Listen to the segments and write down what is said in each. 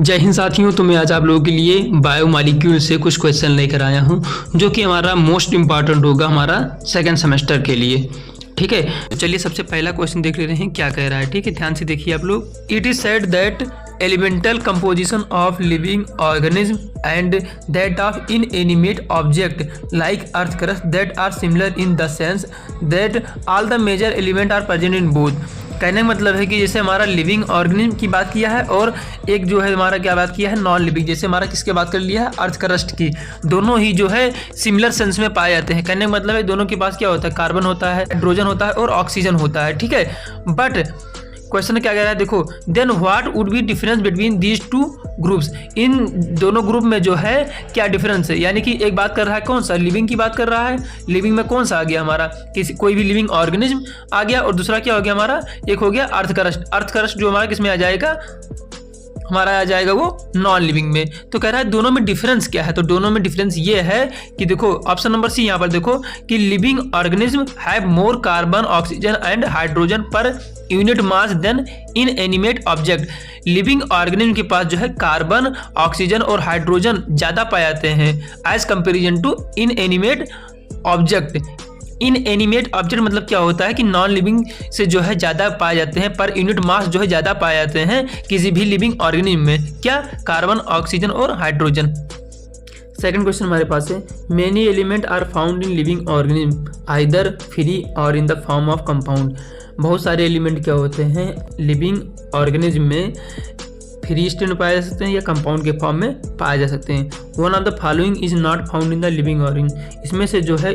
जय हिंद साथियों, तो मैं आज आप लोगों के लिए बायोमॉलिक्यूल से कुछ क्वेश्चन लेकर आया हूं जो कि हमारा मोस्ट इम्पॉर्टेंट होगा हमारा सेकंड सेमेस्टर के लिए। ठीक है, तो चलिए सबसे पहला क्वेश्चन देख लेते हैं क्या कह रहा है। ठीक है, ध्यान से देखिए आप लोग। It is said that elemental composition of living organism and that of inanimate object like earth crust that are similar in the sense that all the major element are present in both. कहने का मतलब है कि जैसे हमारा living organism की बात किया है और एक जो है हमारा क्या बात किया है नॉन लिविंग, जैसे हमारा किसके बात कर लिया है अर्थ क्रस्ट की, दोनों ही जो है सिमिलर सेंस में पाए जाते हैं। कहने का मतलब है दोनों के पास क्या होता है, कार्बन होता है, हाइड्रोजन होता है और ऑक्सीजन होता है। ठीक है, बट क्वेश्चन क्या कह रहा है, देखो then what would be difference between these two groups. इन दोनों ग्रुप में जो है क्या डिफरेंस है, यानी कि एक बात कर रहा है कौन सा, लिविंग की बात कर रहा है। लिविंग में कौन सा आ गया हमारा, किसी कोई भी लिविंग ऑर्गेनिज्म आ गया, और दूसरा क्या हो गया हमारा, एक हो गया अर्थ क्रस्ट। अर्थ क्रस्ट जो हमारा किस में आ जाएगा, हमारा आ जाएगा वो नॉन लिविंग में। तो कह रहा है दोनों में डिफरेंस क्या है, तो दोनों में डिफरेंस ये है कि देखो ऑप्शन नंबर सी यहाँ पर देखो कि living organism have more carbon oxygen and hydrogen per unit mass than inanimate object. Living organism के पास जो है कार्बन ऑक्सीजन और हाइड्रोजन ज़्यादा पाए जाते हैं as comparison to inanimate object. Inanimate object मतलब क्या होता है कि नॉन लिविंग से जो है ज़्यादा पाए जाते हैं, पर यूनिट मास जो है ज़्यादा पाए जाते हैं किसी भी लिविंग ऑर्गेनिज्म में, क्या, कार्बन ऑक्सीजन और हाइड्रोजन। सेकंड क्वेश्चन हमारे पास है, many element are found in living organism either free और in the form of compound. बहुत सारे एलिमेंट क्या होते हैं लिविंग ऑर्गेनिज्म में, फ्री स्टेट में पाए जा सकते हैं या कंपाउंड के फॉर्म में पाए जा सकते हैं। One of the following is not found in the living organism. इसमें से जो है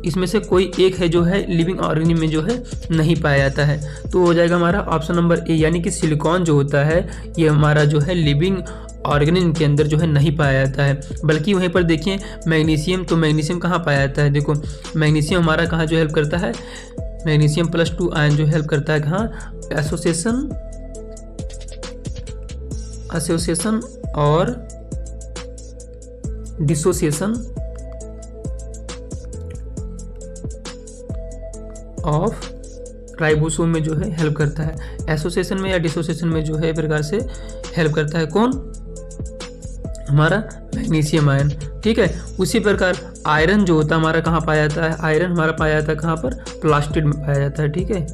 इसमें से कोई एक है जो है लिविंग ऑर्गेनिज्म में जो है नहीं पाया जाता है, तो हो जाएगा हमारा ऑप्शन नंबर ए, यानी कि सिलिकॉन जो होता है ये हमारा जो है लिविंग ऑर्गेनिज्म के अंदर जो है नहीं पाया जाता है। बल्कि वहीं पर देखिए मैग्नीशियम, तो मैग्नीशियम कहाँ पाया जाता है, देखो मैग्नीशियम हमारा कहाँ जो हेल्प करता है, मैग्नीशियम +2 आयन जो हेल्प करता है कहाँ, एसोसिएशन और डिसोसिएशन ऑफ राइबोसोम में जो है हेल्प करता है। एसोसिएशन में या डिसोसिएशन में जो है प्रकार से हेल्प करता है कौन, हमारा मैग्नीशियम आयन। ठीक है, उसी प्रकार आयरन जो होता है हमारा कहाँ पाया जाता है, आयरन हमारा पाया जाता है कहाँ पर, प्लास्टिड में पाया जाता है। ठीक है,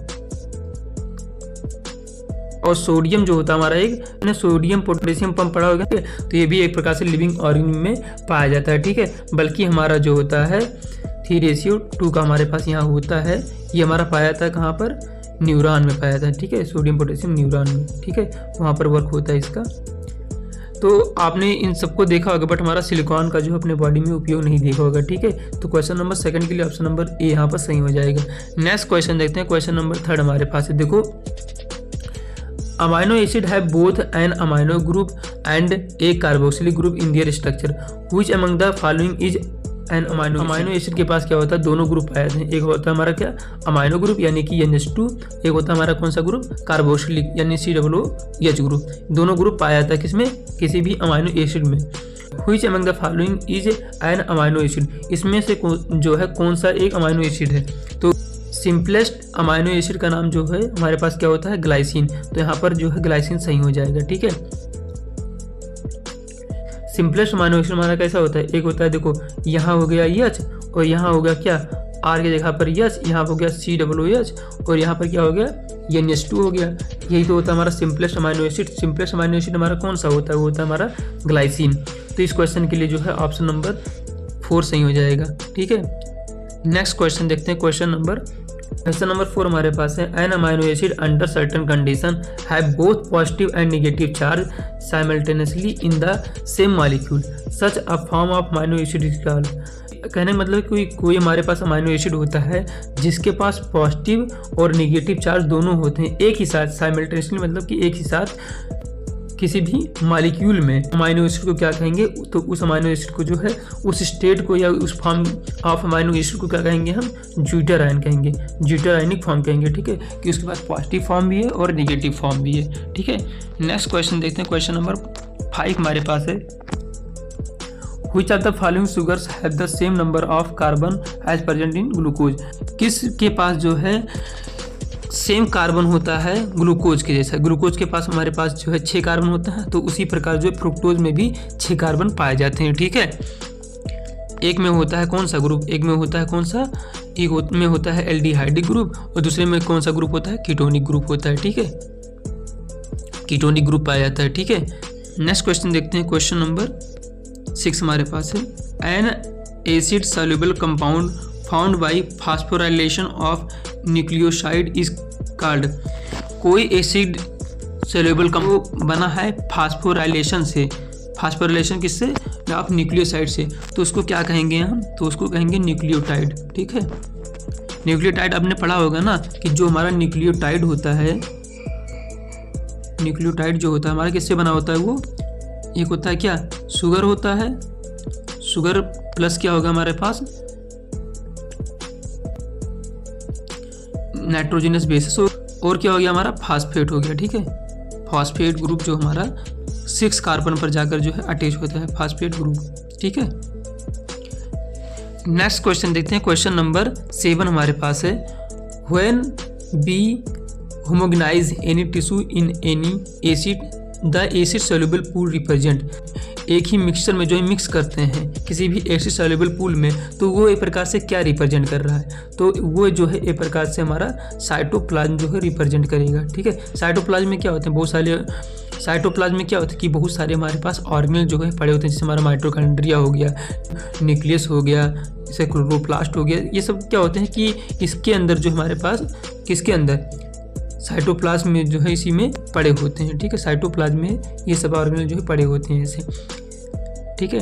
और सोडियम जो होता है हमारा एक सोडियम पोटेशियम पंप पड़ा होगा, तो ये भी एक प्रकार से लिविंग ऑर्गेनिज्म में पाया जाता है। ठीक है, बल्कि हमारा जो होता है 3:2 का हमारे पास यहाँ होता है, ये हमारा पाया जाता है कहाँ पर, न्यूरॉन में पाया जाता है। ठीक है, सोडियम पोटेशियम न्यूरॉन में, ठीक है, वहाँ पर वर्क होता है इसका। तो आपने इन सबको देखा होगा, बट हमारा सिलिकॉन का जो अपने बॉडी में उपयोग नहीं देखा होगा। ठीक है, तो क्वेश्चन नंबर सेकंड के लिए ऑप्शन नंबर ए यहाँ पर सही हो जाएगा। नेक्स्ट क्वेश्चन देखते हैं, क्वेश्चन नंबर थर्ड हमारे पास है। देखो amino acid have both an amino group and a carboxylic group in their structure, which among the following is an amino acid के पास क्या होता है, दोनों ग्रुप पाए जाते हैं। एक होता है हमारा क्या, अमाइनो ग्रुप यानी कि NH2, एक होता है हमारा कौन सा ग्रुप, कार्बोक्सिलिक यानी COOH ग्रुप। दोनों ग्रुप पाया जाता है किसमें, किसी भी अमाइनो एसिड में। Which among the following is an amino acid, इसमें से जो है कौन सा एक अमाइनो एसिड है, तो सिंपलेस्ट अमाइनो एसिड का नाम जो है हमारे पास क्या होता है, ग्लाइसिन। तो यहाँ पर जो है ग्लाइसिन सही हो जाएगा। ठीक है, सिंपलेस्ट अमाइनो एसिड हमारा कैसा होता है, एक होता है देखो यहाँ हो गया H और यहाँ हो गया क्या, R की जगह पर H, यहाँ हो गया COOH और यहाँ पर क्या हो गया, NH2 हो गया। यही तो होता है हमारा simplest amino acid. Simplest amino acid हमारा कौन सा होता है, वो होता है हमारा ग्लाइसिन। तो इस क्वेश्चन के लिए जो है ऑप्शन नंबर 4 सही हो जाएगा। ठीक है, नेक्स्ट क्वेश्चन देखते हैं, क्वेश्चन नंबर 4 हमारे पास है, an amino acid under certain condition have both positive and negative charge simultaneously in the same molecule, such a form of amino acid is called. कहने का मतलब कोई हमारे पास अमाइनो एसिड होता है जिसके पास पॉजिटिव और नेगेटिव चार्ज दोनों होते हैं एक ही साथ, साइमल्टेनियसली मतलब कि एक ही साथ किसी भी मॉलिक्यूल में। अमाइनो एसिड को क्या कहेंगे, तो उस अमाइनो एसिड को जो है उस स्टेट को या उस फॉर्म ऑफ अमाइनो एसिड को क्या कहेंगे हम, ज्यूटर आयन कहेंगे, ज्यूटर आयनिक फॉर्म कहेंगे। ठीक है, कि उसके पास पॉजिटिव फॉर्म भी है और नेगेटिव फॉर्म भी है। ठीक है, नेक्स्ट क्वेश्चन देखते हैं, क्वेश्चन नंबर 5 हमारे पास है, which of the following sugars have the same number of carbon as present in glucose. किस के पास जो है सेम कार्बन होता है ग्लूकोज के जैसा। ग्लूकोज के पास हमारे पास जो है 6 कार्बन होता है, तो उसी प्रकार जो है फ्रुक्टोज में भी 6 कार्बन पाए जाते हैं। ठीक है, एक में होता है कौन सा ग्रुप, एक में होता है कौन सा, एक में होता है एल्डिहाइडिक ग्रुप और दूसरे में कौन सा ग्रुप होता है, कीटोनिक ग्रुप होता है। ठीक है, कीटोनिक ग्रुप पाया जाता है। ठीक है, नेक्स्ट क्वेश्चन देखते हैं। क्वेश्चन नंबर 6 हमारे पास है, N acid soluble compound found by phosphorylation of nucleoside is called. कोई एसिड सॉल्युबल कंपाउंड बना है फास्फोराइलेशन से। फास्फोराइलेशन किससे, ऑफ न्यूक्लियोसाइड से, तो उसको क्या कहेंगे हम, तो उसको कहेंगे न्यूक्लियोटाइड। ठीक है, न्यूक्लियोटाइड आपने पढ़ा होगा ना कि जो हमारा न्यूक्लियोटाइड होता है, न्यूक्लियोटाइड जो होता है हमारा किससे बना होता है, वो एक होता है क्या, शुगर होता है, शुगर प्लस क्या होगा हमारे पास नाइट्रोजनस बेसिस, और क्या हो गया हमारा फास्फेट हो गया। ठीक है, फास्फेट ग्रुप जो हमारा 6 कार्बन पर जाकर जो है अटैच होता है, फास्फेट ग्रुप। ठीक है, नेक्स्ट क्वेश्चन देखते हैं। क्वेश्चन नंबर 7 हमारे पास है, when be homogenize any tissue in any acid the acid soluble pool represent. एक ही मिक्सचर में जो है मिक्स करते हैं किसी भी एसिड सॉल्युबल पूल में, तो वो एक प्रकार से क्या रिप्रेजेंट कर रहा है, तो वो जो है एक प्रकार से हमारा साइटोप्लाज्म जो है रिप्रेजेंट करेगा। ठीक है, साइटोप्लाज्म में क्या होते हैं, बहुत सारे साइटोप्लाज्म में क्या होता है कि बहुत सारे हमारे पास ऑर्गेनेल जो है पड़े होते हैं, जैसे हमारा माइटोकॉन्ड्रिया हो गया, न्यूक्लियस हो गया, जैसे क्लोरोप्लास्ट हो गया। ये सब क्या होते हैं कि इसके अंदर जो हमारे पास किसके अंदर साइटोप्लाज्म में जो है इसी में पड़े होते हैं। ठीक है, साइटोप्लाज्म में ये सब ऑर्गेनेल जो है पड़े होते हैं ऐसे। ठीक है,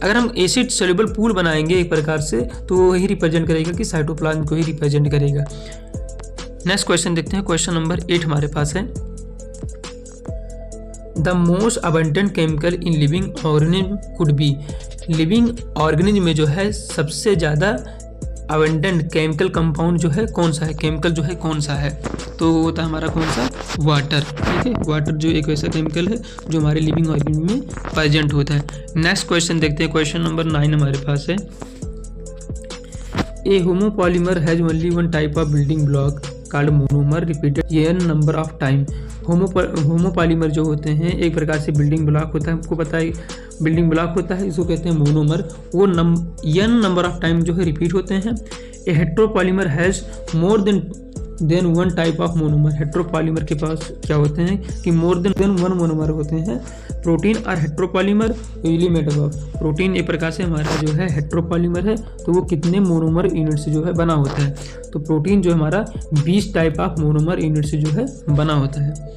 अगर हम एसिड सॉल्युबल पूल बनाएंगे एक प्रकार से, तो वही रिप्रेजेंट करेगा कि साइटोप्लाज्म को ही रिप्रेजेंट करेगा। नेक्स्ट क्वेश्चन देखते हैं। क्वेश्चन नंबर 8 हमारे पास है, the most abundant chemical in living organism could be. Living organism में जो है सबसे ज़्यादा अबंडेंट केमिकल कंपाउंड जो है कौन सा है, केमिकल जो है कौन सा है, तो वो होता है हमारा कौन सा, वाटर। ठीक है, वाटर जो एक वैसा केमिकल है जो हमारे लिविंग ऑर्गेनिज्म में प्रेजेंट होता है। नेक्स्ट क्वेश्चन देखते हैं। क्वेश्चन नंबर 9 हमारे पास है, a homopolymer has only one type of building block called monomer repeated n number of time. Homopolymer जो होते हैं एक प्रकार से बिल्डिंग ब्लॉक होता है, हमको पता है बिल्डिंग ब्लॉक होता है, इसको कहते हैं मोनोमर। वो n नंबर ऑफ टाइम जो है रिपीट होते हैं। A heteropolymer has more than one type of monomer. Heteropolymer के पास क्या होते हैं कि मोर देन वन मोनोमर होते हैं। प्रोटीन और heteropolymer usually made up. Protein एक प्रकार से हमारा जो है हेट्रोपॉलीमर है, तो वो कितने मोनोमर यूनिट से जो है बना होता है, तो प्रोटीन जो हमारा 20 टाइप ऑफ मोनोमर यूनिट से जो है बना होता है।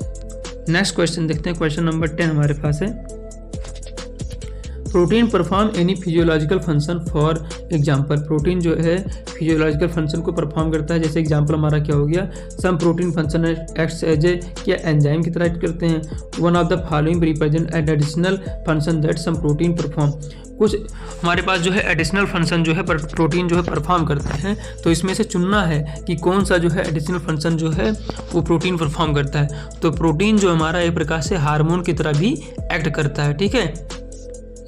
नेक्स्ट क्वेश्चन देखते हैं। क्वेश्चन नंबर 10 हमारे पास है, protein perform any physiological function for example. Protein जो है फिजियोलॉजिकल फंक्शन को परफॉर्म करता है, जैसे एग्जाम्पल हमारा क्या हो गया, some protein function acts as a क्या एंजाइम की तरह एक्ट करते हैं। One of the following represent an additional function that some protein perform. कुछ हमारे पास जो है एडिशनल फंक्शन जो है प्रोटीन जो है परफॉर्म करते हैं, तो इसमें से चुनना है कि कौन सा जो है एडिशनल फंक्शन जो है वो प्रोटीन परफॉर्म करता है। तो प्रोटीन जो हमारा एक प्रकार से हार्मोन की तरह भी एक्ट करता है। ठीक है,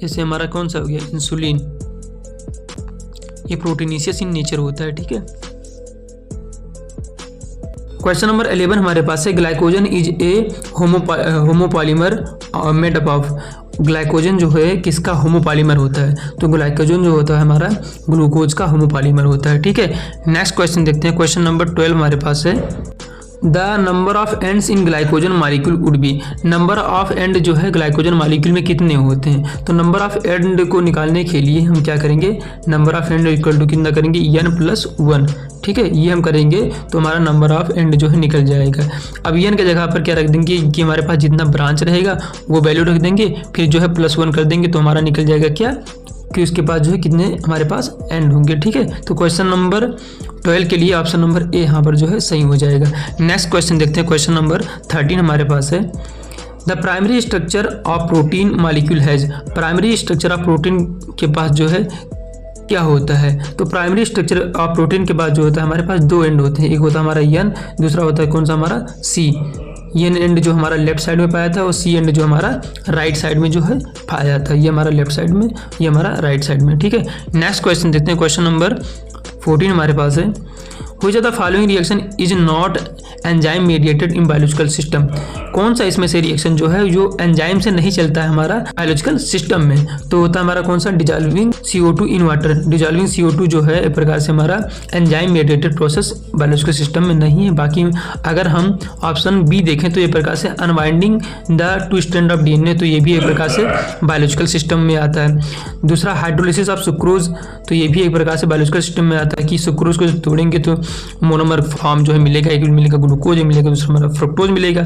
जैसे हमारा कौन सा हो गया इंसुलिन, ये प्रोटीनिशियस इन नेचर होता है। ठीक है, क्वेश्चन नंबर 11 हमारे पास है, glycogen is a homopolymer made up of. Glycogen जो है किसका होमोपॉलीमर होता है, तो ग्लाइकोजन जो होता है हमारा ग्लूकोज का होमोपॉलीमर होता है। ठीक है, नेक्स्ट क्वेश्चन देखते हैं। क्वेश्चन नंबर 12 हमारे पास है, the number of ends in glycogen molecule would be. Number of and जो है ग्लाइकोजन मॉलिक्यूल में कितने होते हैं, तो नंबर ऑफ एंड को निकालने के लिए हम क्या करेंगे, number of and equal to कितना करेंगे, n+1। ठीक है, ये हम करेंगे तो हमारा नंबर ऑफ एंड जो है निकल जाएगा। अब n के जगह पर क्या रख देंगे कि हमारे पास जितना ब्रांच रहेगा वो वैल्यू रख देंगे, फिर जो है +1 कर देंगे, तो हमारा निकल जाएगा क्या कि उसके बाद जो है कितने हमारे पास एंड होंगे। ठीक है, तो क्वेश्चन नंबर 12 के लिए ऑप्शन नंबर ए यहाँ पर जो है सही हो जाएगा। नेक्स्ट क्वेश्चन देखते हैं। क्वेश्चन नंबर 13 हमारे पास है, the primary structure of protein molecule has. Primary structure of protein के पास जो है क्या होता है, तो प्राइमरी स्ट्रक्चर ऑफ प्रोटीन के बाद जो होता है हमारे पास 2 एंड होते हैं, एक होता है हमारा n, दूसरा होता है कौन सा हमारा C। n एंड जो हमारा लेफ्ट साइड में पाया था और C एंड जो हमारा राइट साइड में जो है पाया जाता है, ये हमारा लेफ्ट साइड में, ये हमारा राइट साइड में। ठीक है, नेक्स्ट क्वेश्चन देखते हैं। क्वेश्चन नंबर 14 हमारे पास है, which of the following reaction is not enzyme mediated in biological system. कौन सा इसमें से रिएक्शन जो है जो एंजाइम से नहीं चलता है हमारा बायोलॉजिकल सिस्टम में, तो होता है हमारा कौन सा, dissolving CO2 in water. Dissolving CO2 जो है एक प्रकार से हमारा enzyme mediated process biological system में नहीं है। बाकी अगर हम ऑप्शन बी देखें तो ये प्रकार से unwinding the two strand of DNA, तो ये भी एक प्रकार से बायोलॉजिकल सिस्टम में आता है। दूसरा हाइड्रोलिसिस ऑफ सुक्रोज, तो ये भी एक प्रकार से बायोलॉजिकल सिस्टम में आता है कि सुक्रोज को तोड़ेंगे तो मोनोमर फॉर्म जो है मिलेगा, एक मिलेगा ग्लूकोज, मिलेगा दूसरा हमारा फ्रुक्टोज मिलेगा।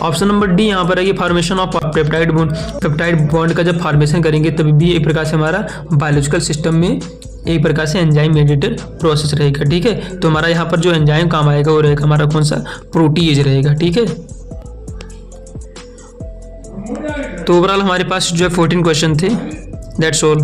ऑप्शन नंबर डी यहाँ पर है कि formation of peptide bond. Peptide bond का जब फॉर्मेशन करेंगे तभी भी एक प्रकार से हमारा बायोलॉजिकल सिस्टम में एक प्रकार से एंजाइम मीडिएटेड प्रोसेस रहेगा। ठीक है, तो हमारा यहाँ पर जो एंजाइम काम आएगा वो रहेगा हमारा कौन सा, प्रोटीएज रहेगा। ठीक है, तो ओवरऑल हमारे पास जो है 14 क्वेश्चन थे। That's all.